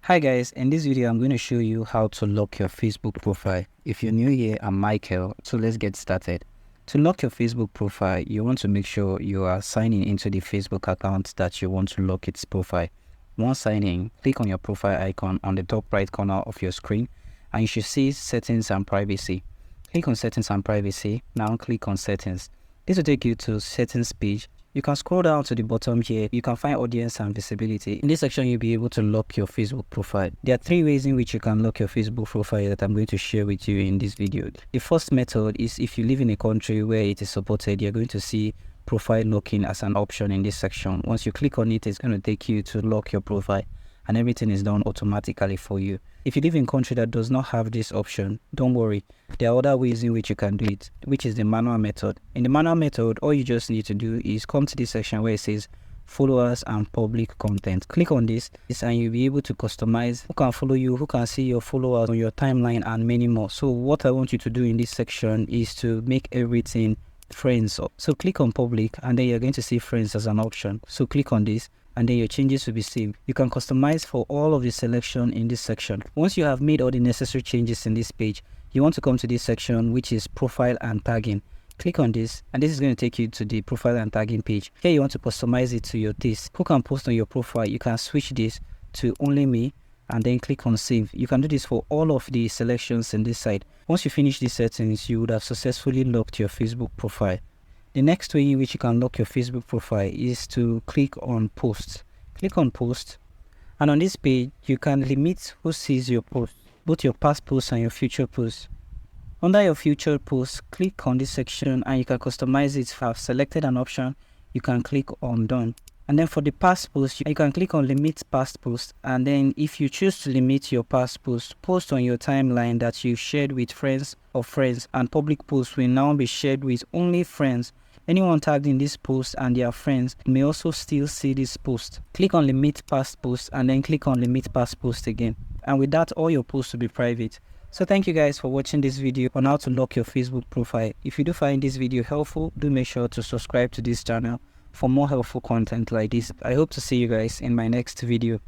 Hi guys, in this video I'm going to show you how to lock your Facebook profile. If you're new here, I'm Michael, so let's get started. To lock your Facebook profile, you want to make sure you are signing into the Facebook account that you want to lock its profile. Once signing, click on your profile icon on the top right corner of your screen and you should see settings and privacy. Click on settings and privacy, now click on settings. This will take you to settings page. You can scroll down to the bottom here. You can find audience and visibility. In this section, you'll be able to lock your Facebook profile. There are three ways in which you can lock your Facebook profile that I'm going to share with you in this video. The first method is if you live in a country where it is supported, you're going to see profile locking as an option in this section. Once you click on it, it's going to take you to lock your profile and everything is done automatically for you. If you live in a country that does not have this option, don't worry. There are other ways in which you can do it, which is the manual method. In the manual method, all you just need to do is come to this section where it says followers and public content. Click on this and you'll be able to customize who can follow you, who can see your followers on your timeline and many more. So what I want you to do in this section is to make everything friends. So click on public and then you're going to see friends as an option. So click on this and then your changes will be saved. You can customize for all of the selection in this section. Once you have made all the necessary changes in this page, you want to come to this section which is profile and tagging. Click on this and this is going to take you to the profile and tagging page. Here you want to customize it to your taste. Who can post on your profile? You can switch this to only me and then click on save. You can do this for all of the selections in this side. Once you finish these settings, you would have successfully locked your Facebook profile. The next way in which you can lock your Facebook profile is to click on posts. Click on post and on this page you can limit who sees your post, both your past posts and your future posts. Under your future posts, click on this section and you can customize it. If I've selected an option, you can click on done. And then for the past post, you can click on limit past post. And then if you choose to limit your past post on your timeline that you shared with friends or friends, and public posts will now be shared with only friends. Anyone tagged in this post and their friends may also still see this post. Click on limit past post and then click on limit past post again. And with that, all your posts will be private. So thank you guys for watching this video on how to lock your Facebook profile. If you do find this video helpful, do make sure to subscribe to this channel for more helpful content like this. I hope to see you guys in my next video.